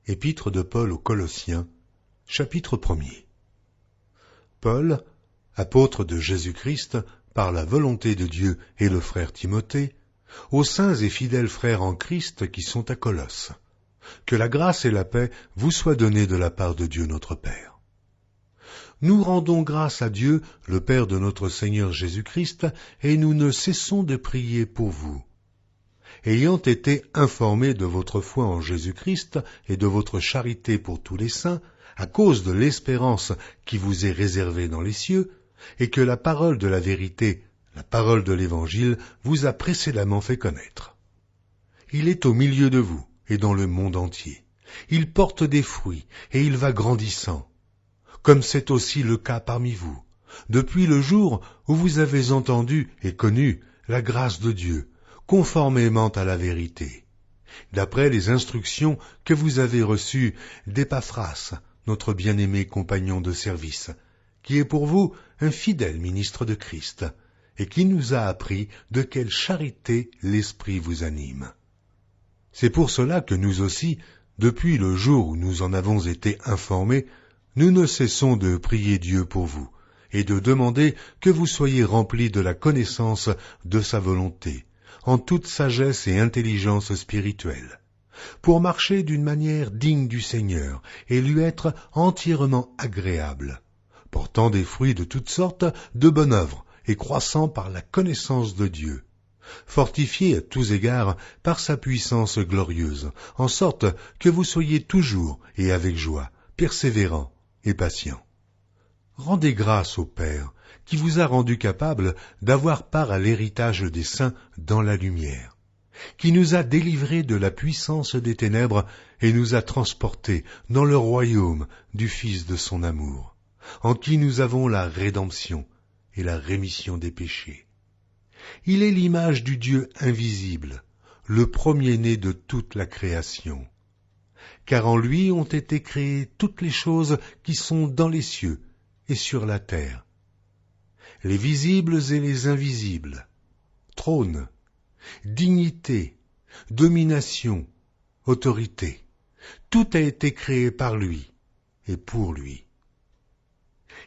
Épître de Paul aux Colossiens, chapitre 1er. Paul, apôtre de Jésus-Christ, par la volonté de Dieu et le frère Timothée, aux saints et fidèles frères en Christ qui sont à Colosse. Que la grâce et la paix vous soient données de la part de Dieu notre Père. Nous rendons grâce à Dieu, le Père de notre Seigneur Jésus-Christ, et nous ne cessons de prier pour vous. Ayant été informés de votre foi en Jésus-Christ et de votre charité pour tous les saints, à cause de l'espérance qui vous est réservée dans les cieux, et que la parole de la vérité, la parole de l'Évangile, vous a précédemment fait connaître. Il est au milieu de vous et dans le monde entier. Il porte des fruits et il va grandissant, comme c'est aussi le cas parmi vous, depuis le jour où vous avez entendu et connu la grâce de Dieu, conformément à la vérité, d'après les instructions que vous avez reçues d'Épaphras, notre bien-aimé compagnon de service, qui est pour vous un fidèle ministre de Christ, et qui nous a appris de quelle charité l'Esprit vous anime. C'est pour cela que nous aussi, depuis le jour où nous en avons été informés, nous ne cessons de prier Dieu pour vous, et de demander que vous soyez remplis de la connaissance de sa volonté, en toute sagesse et intelligence spirituelle, pour marcher d'une manière digne du Seigneur et lui être entièrement agréable, portant des fruits de toutes sortes de bonnes œuvres et croissant par la connaissance de Dieu, fortifié à tous égards par sa puissance glorieuse, en sorte que vous soyez toujours et avec joie, persévérants et patients. Rendez grâce au Père, qui vous a rendu capable d'avoir part à l'héritage des saints dans la lumière, qui nous a délivrés de la puissance des ténèbres et nous a transportés dans le royaume du Fils de son amour, en qui nous avons la rédemption et la rémission des péchés. Il est l'image du Dieu invisible, le premier-né de toute la création. Car en lui ont été créées toutes les choses qui sont dans les cieux et sur la terre, les visibles et les invisibles, trône, dignité, domination, autorité. Tout a été créé par lui et pour lui.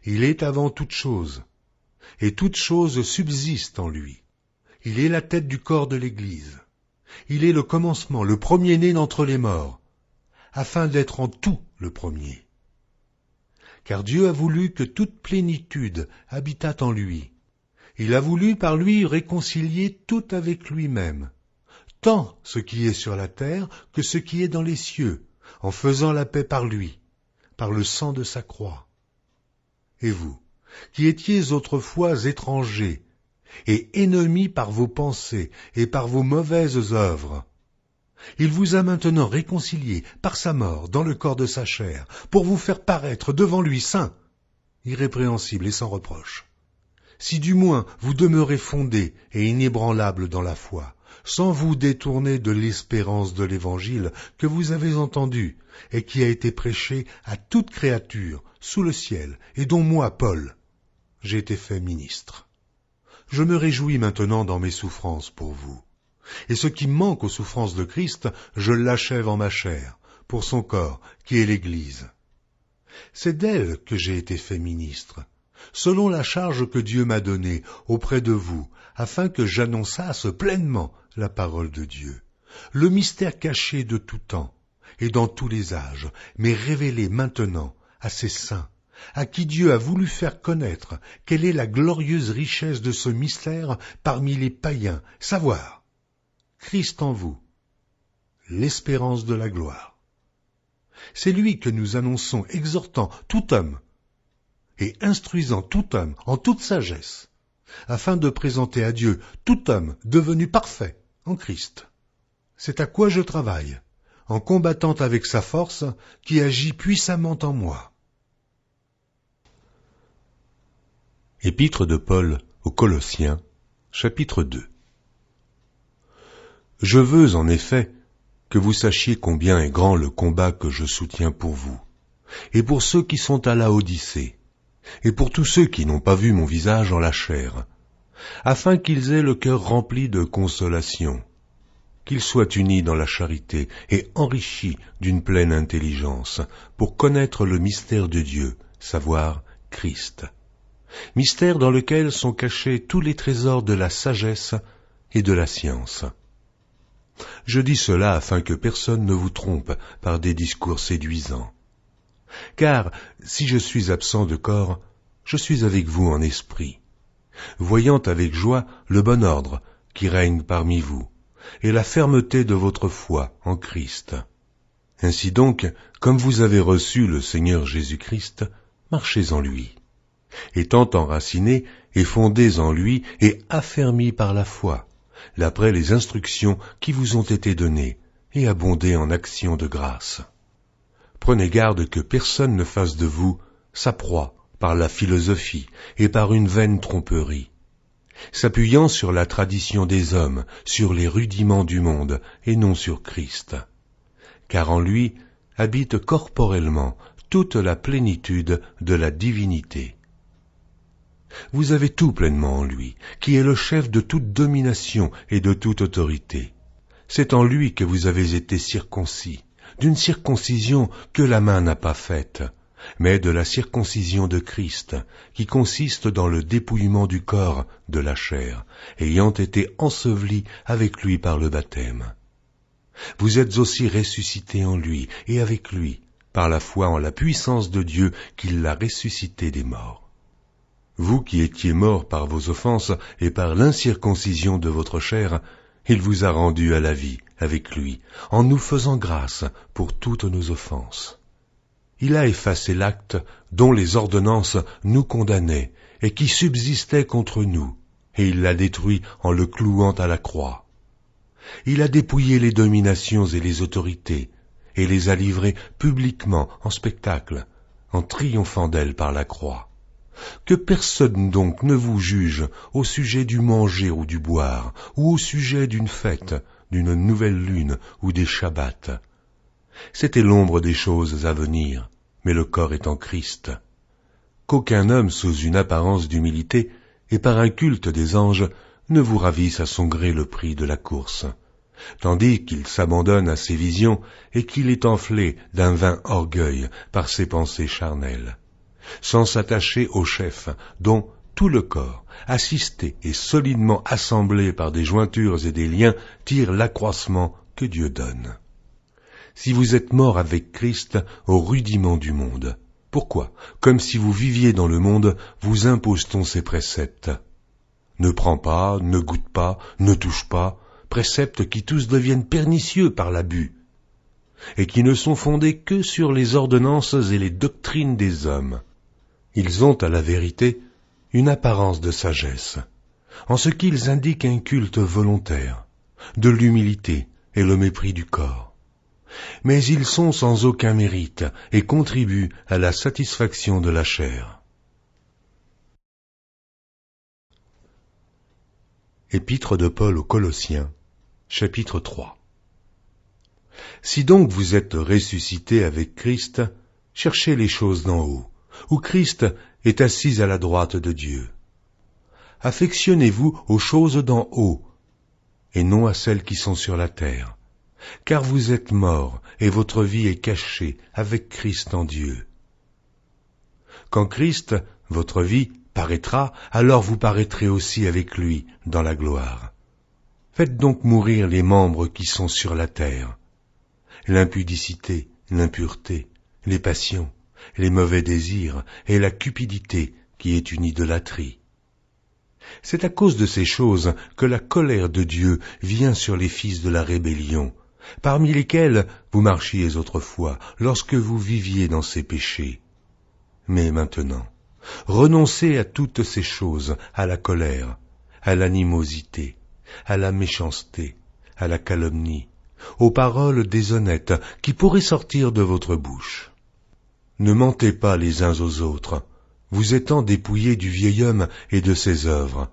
Il est avant toute chose, et toute chose subsiste en lui. Il est la tête du corps de l'Église. Il est le commencement, le premier-né d'entre les morts, afin d'être en tout le premier. Car Dieu a voulu que toute plénitude habitât en lui. Il a voulu par lui réconcilier tout avec lui-même, tant ce qui est sur la terre que ce qui est dans les cieux, en faisant la paix par lui, par le sang de sa croix. Et vous, qui étiez autrefois étrangers et ennemis par vos pensées et par vos mauvaises œuvres, il vous a maintenant réconciliés par sa mort dans le corps de sa chair, pour vous faire paraître devant lui saint, irrépréhensible et sans reproche. Si du moins vous demeurez fondés et inébranlables dans la foi, sans vous détourner de l'espérance de l'Évangile que vous avez entendu et qui a été prêché à toute créature sous le ciel, et dont moi, Paul, j'ai été fait ministre. Je me réjouis maintenant dans mes souffrances pour vous. Et ce qui manque aux souffrances de Christ, je l'achève en ma chair, pour son corps, qui est l'Église. C'est d'elle que j'ai été fait ministre, selon la charge que Dieu m'a donnée auprès de vous, afin que j'annonçasse pleinement la parole de Dieu, le mystère caché de tout temps et dans tous les âges, mais révélé maintenant à ses saints, à qui Dieu a voulu faire connaître quelle est la glorieuse richesse de ce mystère parmi les païens, savoir Christ en vous, l'espérance de la gloire. C'est lui que nous annonçons, exhortant tout homme et instruisant tout homme en toute sagesse, afin de présenter à Dieu tout homme devenu parfait en Christ. C'est à quoi je travaille, en combattant avec sa force qui agit puissamment en moi. Épître de Paul aux Colossiens, chapitre 2. Je veux, en effet, que vous sachiez combien est grand le combat que je soutiens pour vous, et pour ceux qui sont à Laodicée, et pour tous ceux qui n'ont pas vu mon visage en la chair, afin qu'ils aient le cœur rempli de consolation, qu'ils soient unis dans la charité et enrichis d'une pleine intelligence, pour connaître le mystère de Dieu, savoir Christ. Mystère dans lequel sont cachés tous les trésors de la sagesse et de la science. Je dis cela afin que personne ne vous trompe par des discours séduisants. Car si je suis absent de corps, je suis avec vous en esprit, voyant avec joie le bon ordre qui règne parmi vous, et la fermeté de votre foi en Christ. Ainsi donc, comme vous avez reçu le Seigneur Jésus-Christ, marchez en lui, étant enracinés et fondés en lui et affermis par la foi, d'après les instructions qui vous ont été données, et abondez en actions de grâce. Prenez garde que personne ne fasse de vous sa proie par la philosophie et par une vaine tromperie, s'appuyant sur la tradition des hommes, sur les rudiments du monde, et non sur Christ. Car en lui habite corporellement toute la plénitude de la divinité. Vous avez tout pleinement en lui, qui est le chef de toute domination et de toute autorité. C'est en lui que vous avez été circoncis, d'une circoncision que la main n'a pas faite, mais de la circoncision de Christ, qui consiste dans le dépouillement du corps de la chair, ayant été enseveli avec lui par le baptême. Vous êtes aussi ressuscités en lui et avec lui, par la foi en la puissance de Dieu qui l'a ressuscité des morts. Vous qui étiez morts par vos offenses et par l'incirconcision de votre chair, il vous a rendus à la vie avec lui, en nous faisant grâce pour toutes nos offenses. Il a effacé l'acte dont les ordonnances nous condamnaient et qui subsistait contre nous, et il l'a détruit en le clouant à la croix. Il a dépouillé les dominations et les autorités, et les a livrées publiquement en spectacle, en triomphant d'elles par la croix. Que personne donc ne vous juge au sujet du manger ou du boire, ou au sujet d'une fête, d'une nouvelle lune ou des shabbats. C'était l'ombre des choses à venir, mais le corps est en Christ. Qu'aucun homme sous une apparence d'humilité et par un culte des anges ne vous ravisse à son gré le prix de la course, tandis qu'il s'abandonne à ses visions et qu'il est enflé d'un vain orgueil par ses pensées charnelles, sans s'attacher au chef dont tout le corps, assisté et solidement assemblé par des jointures et des liens, tire l'accroissement que Dieu donne. Si vous êtes morts avec Christ au rudiment du monde, pourquoi, comme si vous viviez dans le monde, vous impose-t-on ces préceptes? Ne prends pas, ne goûte pas, ne touche pas, préceptes qui tous deviennent pernicieux par l'abus, et qui ne sont fondés que sur les ordonnances et les doctrines des hommes. Ils ont, à la vérité, une apparence de sagesse, en ce qu'ils indiquent un culte volontaire, de l'humilité et le mépris du corps. Mais ils sont sans aucun mérite et contribuent à la satisfaction de la chair. Épître de Paul aux Colossiens, chapitre 3. Si donc vous êtes ressuscités avec Christ, cherchez les choses d'en haut, où Christ est assis à la droite de Dieu. Affectionnez-vous aux choses d'en haut, et non à celles qui sont sur la terre, car vous êtes morts, et votre vie est cachée avec Christ en Dieu. Quand Christ, votre vie, paraîtra, alors vous paraîtrez aussi avec lui dans la gloire. Faites donc mourir les membres qui sont sur la terre, l'impudicité, l'impureté, les passions, les mauvais désirs et la cupidité qui est une idolâtrie. C'est à cause de ces choses que la colère de Dieu vient sur les fils de la rébellion, parmi lesquels vous marchiez autrefois, lorsque vous viviez dans ces péchés. Mais maintenant, renoncez à toutes ces choses, à la colère, à l'animosité, à la méchanceté, à la calomnie, aux paroles déshonnêtes qui pourraient sortir de votre bouche. Ne mentez pas les uns aux autres, vous étant dépouillés du vieil homme et de ses œuvres,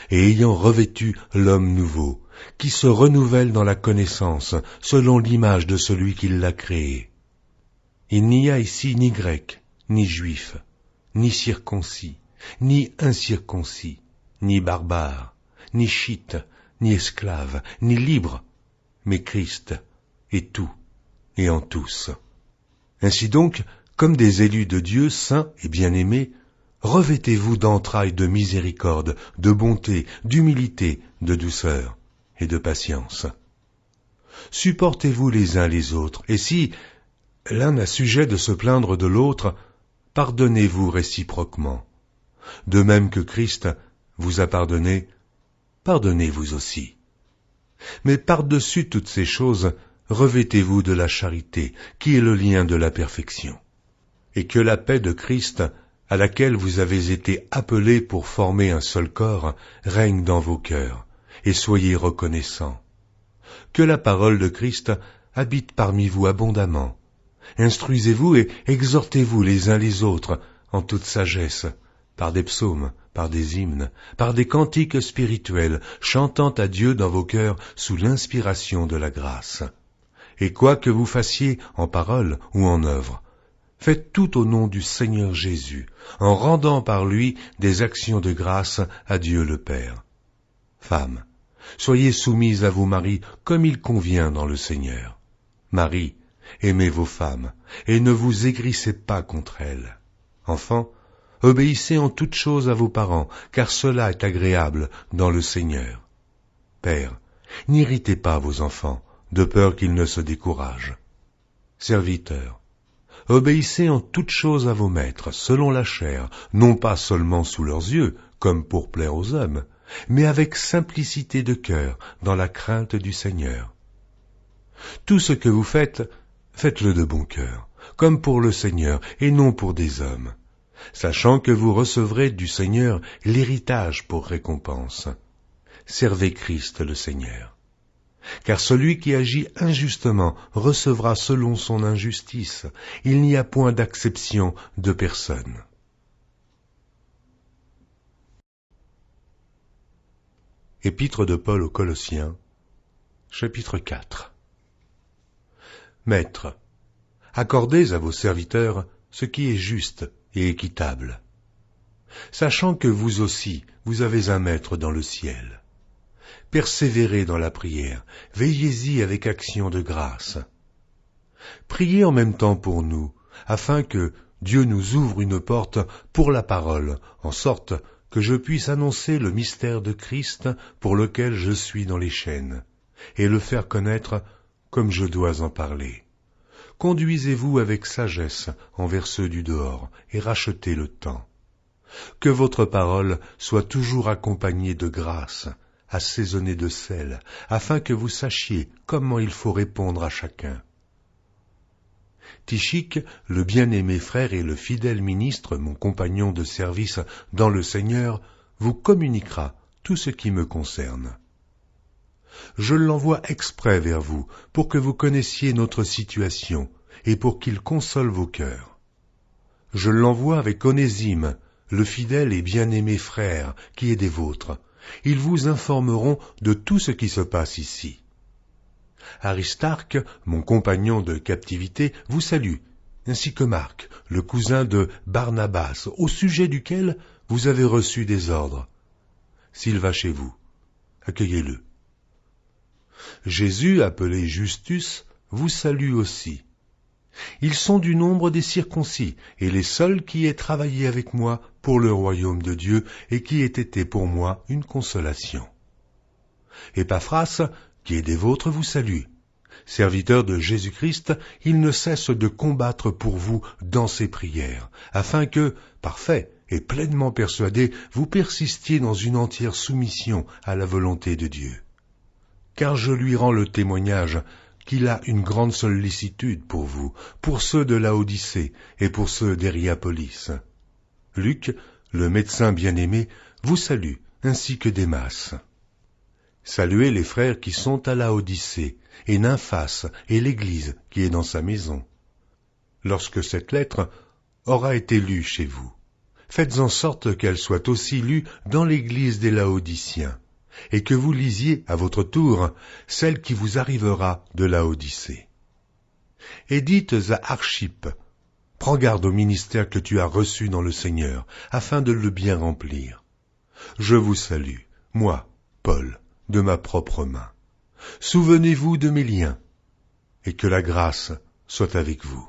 et ayant revêtu l'homme nouveau, qui se renouvelle dans la connaissance, selon l'image de celui qui l'a créé. Il n'y a ici ni grec, ni juif, ni circoncis, ni incirconcis, ni barbare, ni chite, ni esclave, ni libre, mais Christ est tout et en tous. Ainsi donc, comme des élus de Dieu saints et bien-aimés, revêtez-vous d'entrailles de miséricorde, de bonté, d'humilité, de douceur et de patience. Supportez-vous les uns les autres, et si l'un a sujet de se plaindre de l'autre, pardonnez-vous réciproquement. De même que Christ vous a pardonné, pardonnez-vous aussi. Mais par-dessus toutes ces choses, revêtez-vous de la charité, qui est le lien de la perfection. Et que la paix de Christ, à laquelle vous avez été appelés pour former un seul corps, règne dans vos cœurs, et soyez reconnaissants. Que la parole de Christ habite parmi vous abondamment. Instruisez-vous et exhortez-vous les uns les autres en toute sagesse, par des psaumes, par des hymnes, par des cantiques spirituels, chantant à Dieu dans vos cœurs sous l'inspiration de la grâce. Et quoi que vous fassiez en parole ou en œuvre, faites tout au nom du Seigneur Jésus, en rendant par lui des actions de grâce à Dieu le Père. Femmes, soyez soumises à vos maris comme il convient dans le Seigneur. Maris, aimez vos femmes, et ne vous aigrissez pas contre elles. Enfants, obéissez en toutes choses à vos parents, car cela est agréable dans le Seigneur. Pères, n'irritez pas vos enfants, de peur qu'ils ne se découragent. Serviteurs, obéissez en toutes choses à vos maîtres, selon la chair, non pas seulement sous leurs yeux, comme pour plaire aux hommes, mais avec simplicité de cœur, dans la crainte du Seigneur. Tout ce que vous faites, faites-le de bon cœur, comme pour le Seigneur et non pour des hommes, sachant que vous recevrez du Seigneur l'héritage pour récompense. Servez Christ le Seigneur. Car celui qui agit injustement recevra selon son injustice. Il n'y a point d'acception de personne. Épître de Paul aux Colossiens, chapitre 4. Maîtres, accordez à vos serviteurs ce qui est juste et équitable, sachant que vous aussi, vous avez un maître dans le ciel. Persévérez dans la prière, veillez-y avec action de grâce. Priez en même temps pour nous, afin que Dieu nous ouvre une porte pour la parole, en sorte que je puisse annoncer le mystère de Christ pour lequel je suis dans les chaînes, et le faire connaître comme je dois en parler. Conduisez-vous avec sagesse envers ceux du dehors, et rachetez le temps. Que votre parole soit toujours accompagnée de grâce, assaisonnée de sel, afin que vous sachiez comment il faut répondre à chacun. Tychique, le bien-aimé frère et le fidèle ministre, mon compagnon de service dans le Seigneur, vous communiquera tout ce qui me concerne. Je l'envoie exprès vers vous, pour que vous connaissiez notre situation, et pour qu'il console vos cœurs. Je l'envoie avec Onésime, le fidèle et bien-aimé frère, qui est des vôtres. Ils vous informeront de tout ce qui se passe ici. Aristarque, mon compagnon de captivité, vous salue, ainsi que Marc, le cousin de Barnabas, au sujet duquel vous avez reçu des ordres. S'il va chez vous, accueillez-le. Jésus, appelé Justus, vous salue aussi. Ils sont du nombre des circoncis, et les seuls qui aient travaillé avec moi pour le royaume de Dieu, et qui aient été pour moi une consolation. Épaphras, qui est des vôtres, vous salue. Serviteur de Jésus-Christ, il ne cesse de combattre pour vous dans ses prières, afin que, parfait et pleinement persuadé, vous persistiez dans une entière soumission à la volonté de Dieu. Car je lui rends le témoignage qu'il a une grande sollicitude pour vous, pour ceux de Laodicée et pour ceux d'Hiérapolis. Luc, le médecin bien-aimé, vous salue, ainsi que Démas. Saluez les frères qui sont à Laodicée, et Nymphas, et l'Église qui est dans sa maison. Lorsque cette lettre aura été lue chez vous, faites en sorte qu'elle soit aussi lue dans l'Église des Laodiciens, et que vous lisiez à votre tour celle qui vous arrivera de Laodicée. Et dites à Archippe, prends garde au ministère que tu as reçu dans le Seigneur, afin de le bien remplir. Je vous salue, moi, Paul, de ma propre main. Souvenez-vous de mes liens, et que la grâce soit avec vous.